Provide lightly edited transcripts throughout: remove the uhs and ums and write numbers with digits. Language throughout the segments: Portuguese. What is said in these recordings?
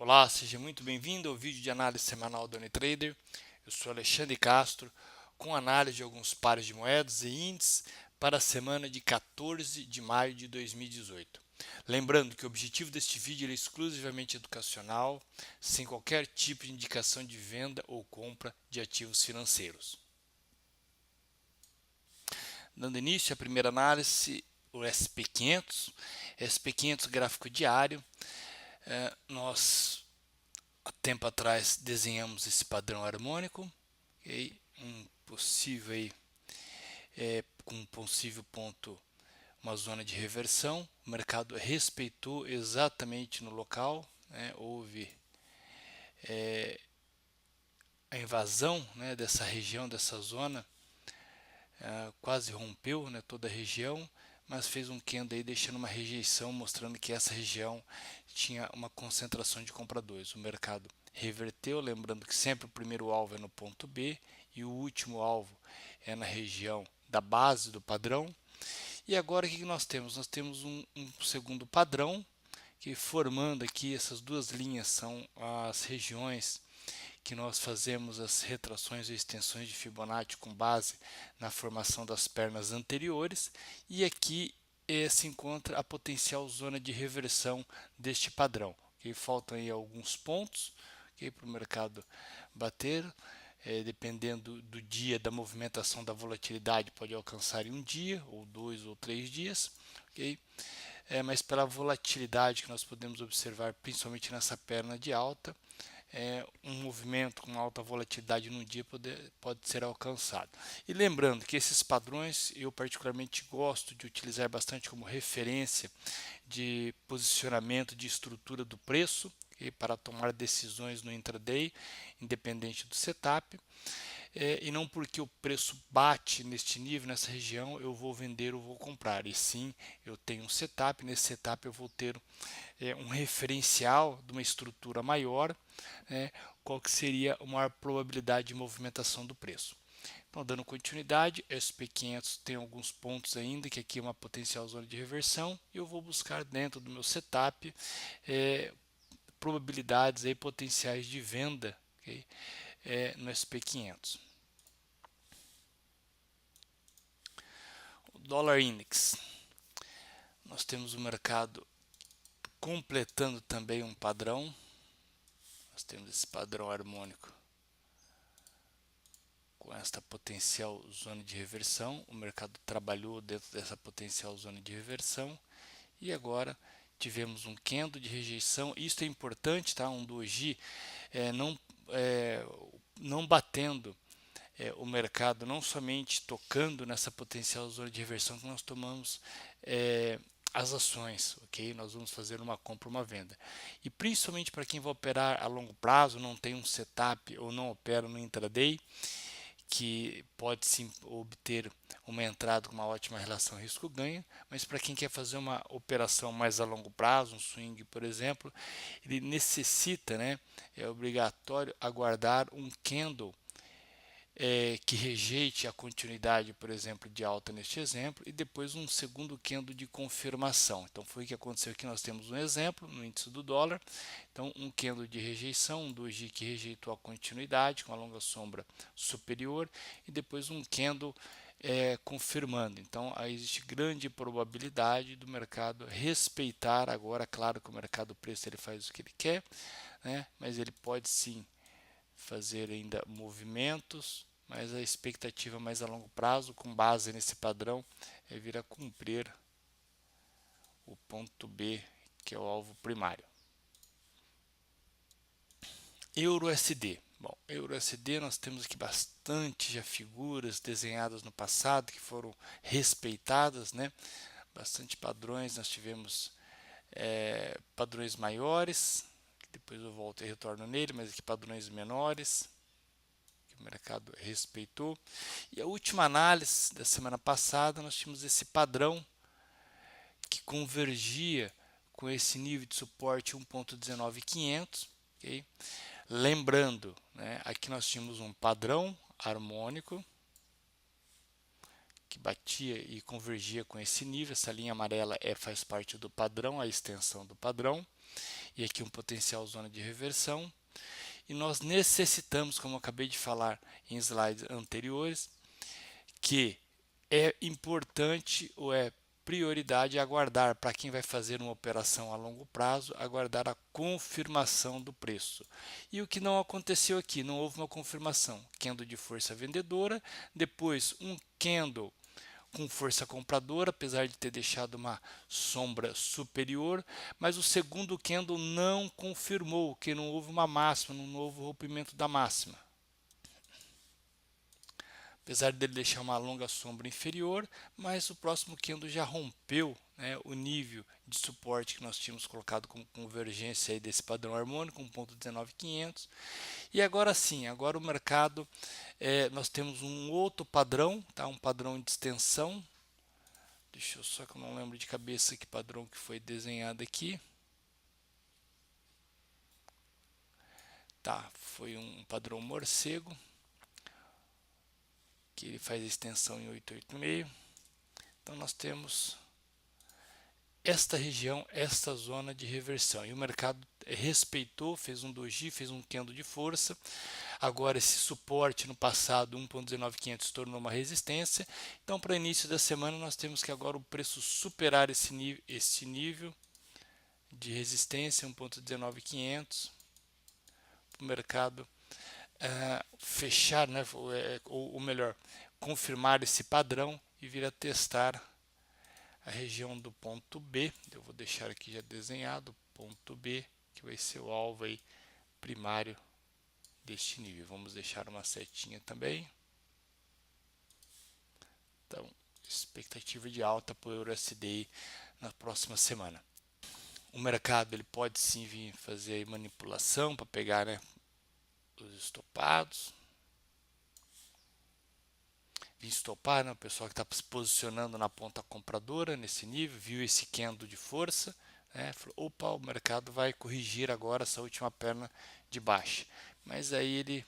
Olá, seja muito bem-vindo ao vídeo de análise semanal do Unitrader. Eu sou Alexandre Castro, com análise de alguns pares de moedas e índices para a semana de 14 de maio de 2018. Lembrando que o objetivo deste vídeo é exclusivamente educacional, sem qualquer tipo de indicação de venda ou compra de ativos financeiros. Dando início à primeira análise, o SP500. SP500 gráfico diário. Nós há tempo atrás desenhamos esse padrão harmônico, okay? Com um possível ponto, uma zona de reversão. O mercado respeitou exatamente no local, né? Houve a invasão, né, dessa região, dessa zona, quase rompeu, né, toda a região, mas fez um candle aí deixando uma rejeição, mostrando que essa região tinha uma concentração de compradores. O mercado reverteu, lembrando que sempre o primeiro alvo é no ponto B e o último alvo é na região da base do padrão. E agora o que nós temos? Nós temos um segundo padrão, que formando aqui essas duas linhas são as regiões que nós fazemos as retrações e extensões de Fibonacci com base na formação das pernas anteriores, e aqui se encontra a potencial zona de reversão deste padrão. Okay? Faltam aí alguns pontos, okay, para o mercado bater, dependendo do dia, da movimentação da volatilidade, pode alcançar em um dia, ou 2 ou 3 dias. Okay? Mas pela volatilidade que nós podemos observar, principalmente nessa perna de alta, um movimento com alta volatilidade no dia pode ser alcançado. E lembrando que esses padrões eu particularmente gosto de utilizar bastante como referência de posicionamento de estrutura do preço, okay, para tomar decisões no intraday, independente do setup. E não porque o preço bate neste nível, nessa região, eu vou vender ou vou comprar. E sim, eu tenho um setup, nesse setup eu vou ter um referencial de uma estrutura maior, né, qual que seria a maior probabilidade de movimentação do preço. Então, dando continuidade, SP500 tem alguns pontos ainda, que aqui é uma potencial zona de reversão, e eu vou buscar dentro do meu setup probabilidades aí, potenciais de venda, okay, no SP500. O dólar index, nós temos o mercado completando também um padrão. Nós temos esse padrão harmônico com esta potencial zona de reversão. O mercado trabalhou dentro dessa potencial zona de reversão e agora tivemos um candle de rejeição. Isso é importante, tá? Um doji não batendo o mercado, não somente tocando nessa potencial zona de reversão que nós tomamos as ações, ok? Nós vamos fazer uma compra, uma venda. E principalmente para quem vai operar a longo prazo, não tem um setup ou não opera no intraday, que pode sim obter uma entrada com uma ótima relação risco-ganho, mas para quem quer fazer uma operação mais a longo prazo, um swing, por exemplo, ele necessita, né, é obrigatório aguardar um candle que rejeite a continuidade, por exemplo, de alta neste exemplo, e depois um segundo candle de confirmação. Então foi o que aconteceu aqui. Nós temos um exemplo no índice do dólar. Então um candle de rejeição, um doji que rejeitou a continuidade com a longa sombra superior, e depois um candle confirmando. Então aí existe grande probabilidade do mercado respeitar. Agora, claro que o mercado preço ele faz o que ele quer, né? Mas ele pode sim fazer ainda movimentos, mas a expectativa mais a longo prazo, com base nesse padrão, é vir a cumprir o ponto B, que é o alvo primário. Euro-USD. Bom, Euro-USD nós temos aqui bastante já figuras desenhadas no passado que foram respeitadas, né? Bastante padrões, nós tivemos padrões maiores, depois eu volto e retorno nele, mas aqui padrões menores, que o mercado respeitou. E a última análise da semana passada, nós tínhamos esse padrão que convergia com esse nível de suporte 1.19500, okay? Lembrando, né, aqui nós tínhamos um padrão harmônico que batia e convergia com esse nível. Essa linha amarela faz parte do padrão, a extensão do padrão. e aqui um potencial zona de reversão. E nós necessitamos, como eu acabei de falar em slides anteriores, que é importante ou é prioridade aguardar, para quem vai fazer uma operação a longo prazo, aguardar a confirmação do preço. E o que não aconteceu aqui, não houve uma confirmação. Candle de força vendedora, depois um candle com força compradora, apesar de ter deixado uma sombra superior, mas o segundo candle não confirmou que não houve uma máxima, não houve rompimento da máxima. Apesar dele deixar uma longa sombra inferior, mas o próximo candle já rompeu, né, o nível de suporte que nós tínhamos colocado como convergência aí desse padrão harmônico, 1.19500. E agora sim, agora o mercado, nós temos um outro padrão, tá, um padrão de extensão. Deixa eu só que eu não lembro de cabeça que padrão que foi desenhado aqui. Tá, foi um padrão morcego, que ele faz a extensão em 886. Então nós temos esta região, esta zona de reversão. E o mercado respeitou, fez um doji, fez um candle de força. Agora esse suporte no passado, 1.19500, tornou uma resistência. Então para início da semana nós temos que agora o preço superar esse nível de resistência, 1.19500. O mercado fechar, né, ou melhor, confirmar esse padrão e vir a testar a região do ponto B. Eu vou deixar aqui já desenhado, ponto B, que vai ser o alvo aí primário deste nível. Vamos deixar uma setinha também. Então, expectativa de alta para o USD na próxima semana. O mercado ele pode sim vir fazer manipulação para pegar, né, os estopados. Vir estopar, né, o pessoal que está se posicionando na ponta compradora nesse nível, viu esse candle de força, né, falou, opa, o mercado vai corrigir agora essa última perna de baixa. Mas aí ele,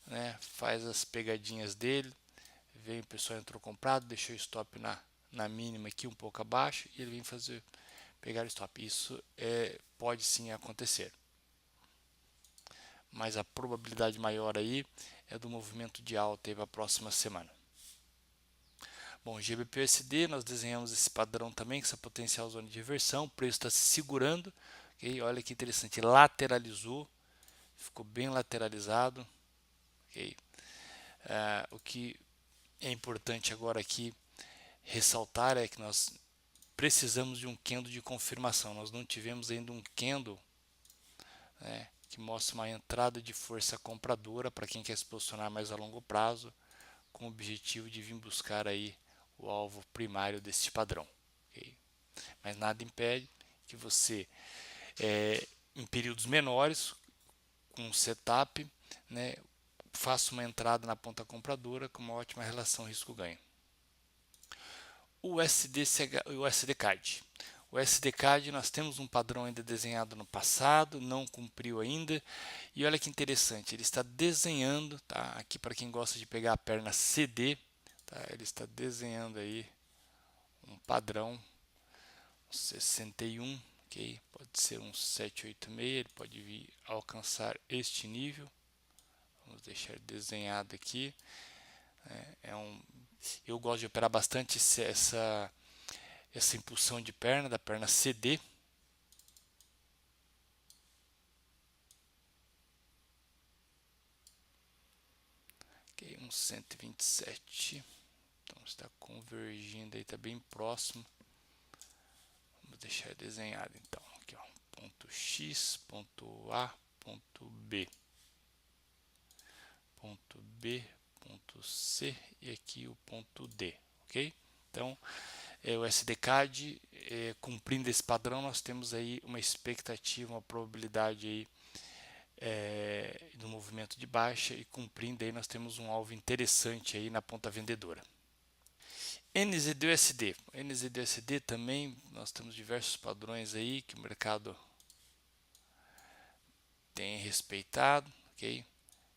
né, faz as pegadinhas dele, vem o pessoal entrou comprado, deixou o stop na mínima aqui um pouco abaixo e ele vem pegar o stop. Isso pode sim acontecer. Mas a probabilidade maior aí é do movimento de alta para a próxima semana. Bom, GBP/USD, nós desenhamos esse padrão também, com essa potencial zona de reversão, o preço está se segurando, okay? Olha que interessante, lateralizou, ficou bem lateralizado, okay? O que é importante agora aqui ressaltar é que nós precisamos de um candle de confirmação, nós não tivemos ainda um candle, né, que mostra uma entrada de força compradora para quem quer se posicionar mais a longo prazo, com o objetivo de vir buscar aí o alvo primário desse padrão. Okay? Mas nada impede que você, em períodos menores, com um setup, né, faça uma entrada na ponta compradora com uma ótima relação risco-ganho. O USD-CAD. O USD-CAD nós temos um padrão ainda desenhado no passado, não cumpriu ainda. E olha que interessante, ele está desenhando, tá? Aqui para quem gosta de pegar a perna CD, tá? Ele está desenhando aí um padrão 61, ok? Pode ser um 786, ele pode vir alcançar este nível. Vamos deixar desenhado aqui. Eu gosto de operar bastante essa impulsão de perna, da perna CD. Ok, um 127. Então está convergindo aí, está bem próximo. Vamos deixar desenhado então. Aqui, ó, ponto X, ponto A, ponto B. Ponto B, ponto C e aqui o ponto D, ok? Então, o SDCAD, cumprindo esse padrão, nós temos aí uma expectativa, uma probabilidade aí do movimento de baixa e cumprindo aí nós temos um alvo interessante aí na ponta vendedora. NZD-USD. NZD-USD também nós temos diversos padrões aí que o mercado tem respeitado, ok?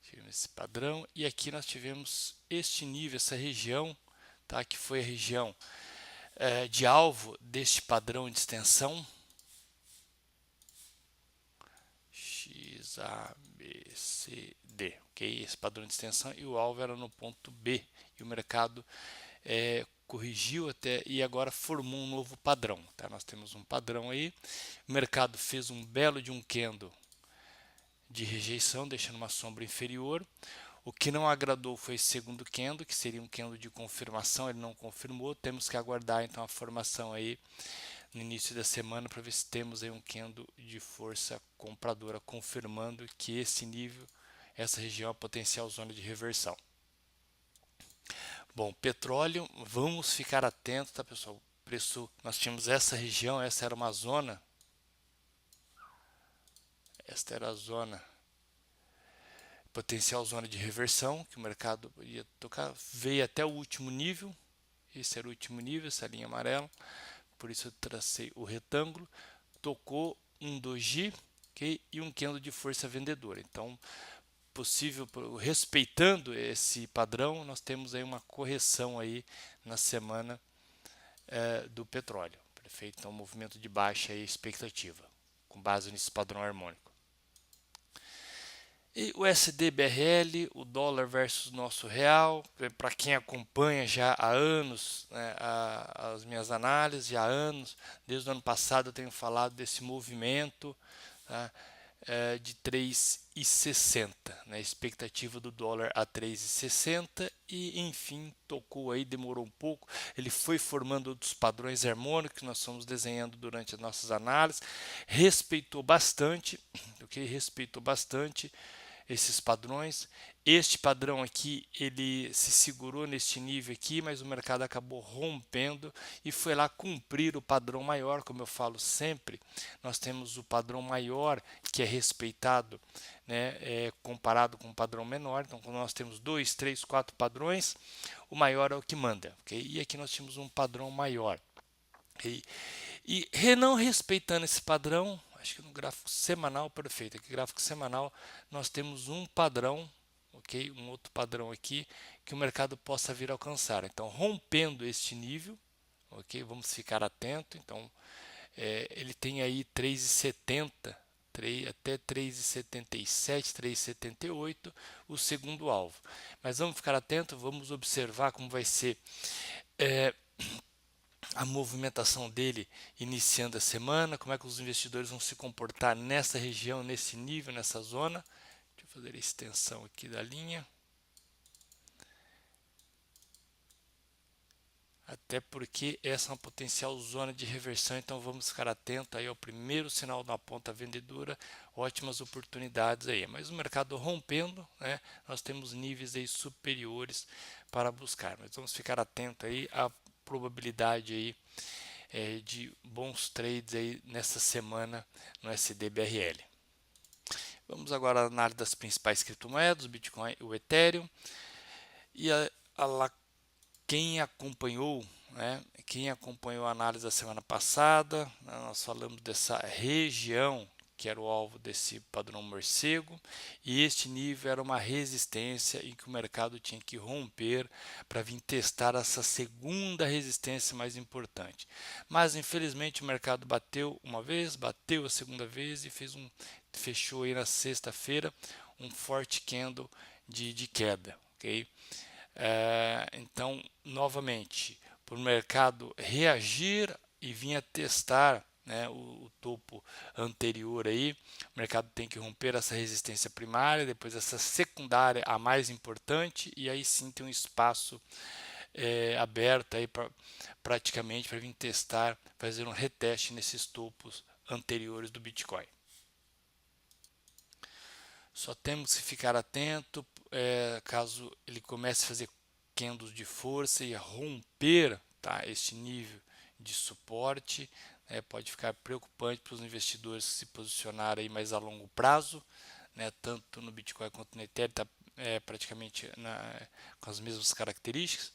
Tivemos esse padrão e aqui nós tivemos este nível, essa região, tá? Que foi a região de alvo deste padrão de extensão. pontos A, B, C, D, ok? Esse padrão de extensão, e o alvo era no ponto B, e o mercado corrigiu até e agora formou um novo padrão, tá? Nós temos um padrão aí, o mercado fez um belo de um candle de rejeição, deixando uma sombra inferior. O que não agradou foi esse segundo candle, que seria um candle de confirmação, ele não confirmou. Temos que aguardar então a formação aí no início da semana para ver se temos aí um candle de força compradora confirmando que esse nível, essa região é a potencial zona de reversão. Bom, petróleo, vamos ficar atentos, tá, pessoal? Preço, nós tínhamos essa região, essa era uma zona. Esta era a zona, potencial zona de reversão, que o mercado ia tocar, veio até o último nível. Esse era o último nível, essa linha amarela. Por isso eu tracei o retângulo. Tocou um doji, okay? E um candle de força vendedora. Então, possível, respeitando esse padrão, nós temos aí uma correção aí na semana do petróleo. Perfeito? Então, um movimento de baixa aí, expectativa, com base nesse padrão harmônico. E o SDBRL, o dólar versus nosso real, para quem acompanha já há anos, né, as minhas análises, há anos, desde o ano passado eu tenho falado desse movimento, tá, de 3,60, né, expectativa do dólar a 3,60 e enfim tocou aí, demorou um pouco, ele foi formando outros padrões harmônicos que nós fomos desenhando durante as nossas análises, respeitou bastante, ok? Respeitou bastante esses padrões. Este padrão aqui, ele se segurou neste nível aqui, mas o mercado acabou rompendo e foi lá cumprir o padrão maior, como eu falo sempre. Nós temos o padrão maior que é respeitado, né, comparado com o padrão menor. Então, quando nós temos 2, 3, 4 padrões, o maior é o que manda, ok? E aqui nós tínhamos um padrão maior. Okay? E não respeitando esse padrão, acho que no gráfico semanal, perfeito, aqui gráfico semanal nós temos um padrão, ok, um outro padrão aqui que o mercado possa vir a alcançar. Então, rompendo este nível, ok, vamos ficar atento. Então, ele tem aí 3,70 até 3,77, 3,78 o segundo alvo. Mas vamos ficar atento, vamos observar como vai ser a movimentação dele iniciando a semana, como é que os investidores vão se comportar nessa região, nesse nível, nessa zona. Deixa eu fazer a extensão aqui da linha. Até porque essa é uma potencial zona de reversão, então vamos ficar atento aí ao primeiro sinal da ponta vendedora, ótimas oportunidades aí. Mas o mercado rompendo, né, nós temos níveis aí superiores para buscar. Mas vamos ficar atento aí à probabilidade aí de bons trades aí nessa semana no SDBRL. Vamos agora à análise das principais criptomoedas, o Bitcoin e o Ethereum. E quem acompanhou, né, quem acompanhou a análise da semana passada, nós falamos dessa região que era o alvo desse padrão morcego, e este nível era uma resistência em que o mercado tinha que romper para vir testar essa segunda resistência mais importante. Mas infelizmente o mercado bateu uma vez, bateu a segunda vez e fechou aí na sexta-feira um forte candle de queda, ok? Então, novamente, para o mercado reagir e vir a testar, né, o topo anterior aí, o mercado tem que romper essa resistência primária, depois essa secundária, a mais importante, e aí sim tem um espaço aberto aí praticamente para vir testar, fazer um reteste nesses topos anteriores do Bitcoin. Só temos que ficar atento caso ele comece a fazer candles de força e romper, tá, este nível de suporte. Pode ficar preocupante para os investidores se posicionarem mais a longo prazo, né, tanto no Bitcoin quanto no Ethereum, está praticamente com as mesmas características.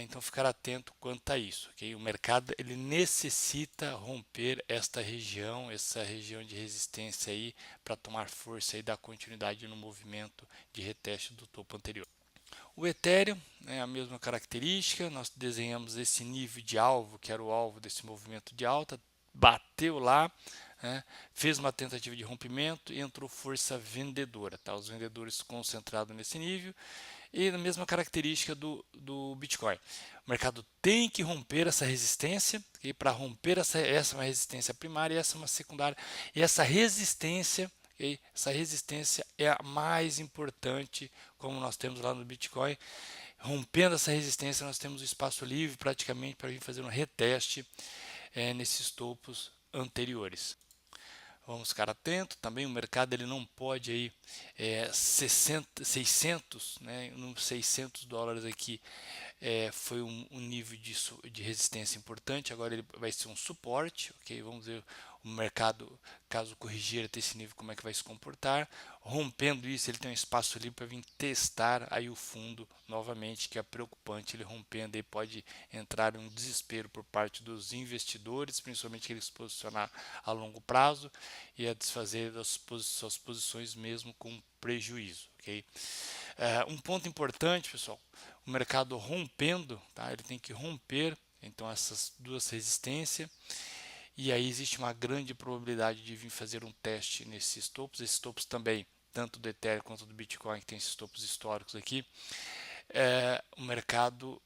Então ficar atento quanto a isso, okay? O mercado ele necessita romper essa região de resistência aí para tomar força e dar continuidade no movimento de reteste do topo anterior. O Ethereum é a mesma característica, nós desenhamos esse nível de alvo, que era o alvo desse movimento de alta, bateu lá, né? Fez uma tentativa de rompimento e entrou força vendedora, tá? Os vendedores concentrados nesse nível e a mesma característica do Bitcoin. O mercado tem que romper essa resistência, e para romper essa é uma resistência primária e essa é uma secundária, e essa resistência, essa resistência é a mais importante, como nós temos lá no Bitcoin. Rompendo essa resistência, nós temos o espaço livre praticamente para vir fazer um reteste nesses topos anteriores. Vamos ficar atento. Também o mercado ele não pode aí 600, né? No $600 aqui foi um nível de resistência importante. Agora ele vai ser um suporte, ok? Vamos ver o mercado, caso corrigir até esse nível, como é que vai se comportar. Rompendo isso, ele tem um espaço livre para vir testar aí o fundo novamente, que é preocupante. Ele rompendo aí pode entrar em um desespero por parte dos investidores, principalmente aqueles que se posicionar a longo prazo e a desfazer suas posições mesmo com prejuízo, ok? Um ponto importante, pessoal, o mercado rompendo, tá? Ele tem que romper então essas duas resistências e aí existe uma grande probabilidade de vir fazer um teste nesses topos. Esses topos também, tanto do Ethereum quanto do Bitcoin, que tem esses topos históricos aqui, o mercado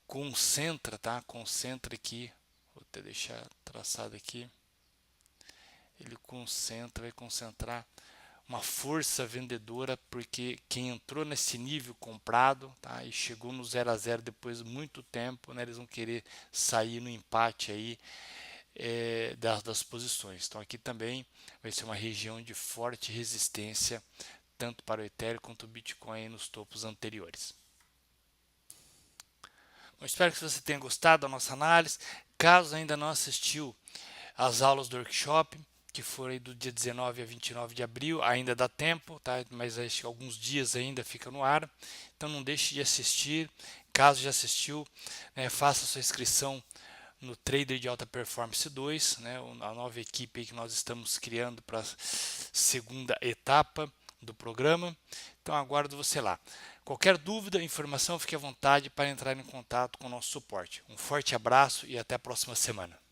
concentra, tá? Concentra aqui, vou até deixar traçado aqui, ele vai concentrar uma força vendedora, porque quem entrou nesse nível comprado, tá, e chegou no 0 a 0 depois de muito tempo, né, eles vão querer sair no empate aí das posições. Então aqui também vai ser uma região de forte resistência, tanto para o Ethereum quanto o Bitcoin nos topos anteriores. Bom, espero que você tenha gostado da nossa análise. Caso ainda não assistiu às aulas do workshop, que foram do dia 19 a 29 de abril, ainda dá tempo, tá? Mas acho que alguns dias ainda fica no ar. Então não deixe de assistir. Caso já assistiu, né, faça sua inscrição no Trader de Alta Performance 2, né, a nova equipe aí que nós estamos criando para a segunda etapa do programa. Então aguardo você lá. Qualquer dúvida, informação, fique à vontade para entrar em contato com o nosso suporte. Um forte abraço e até a próxima semana.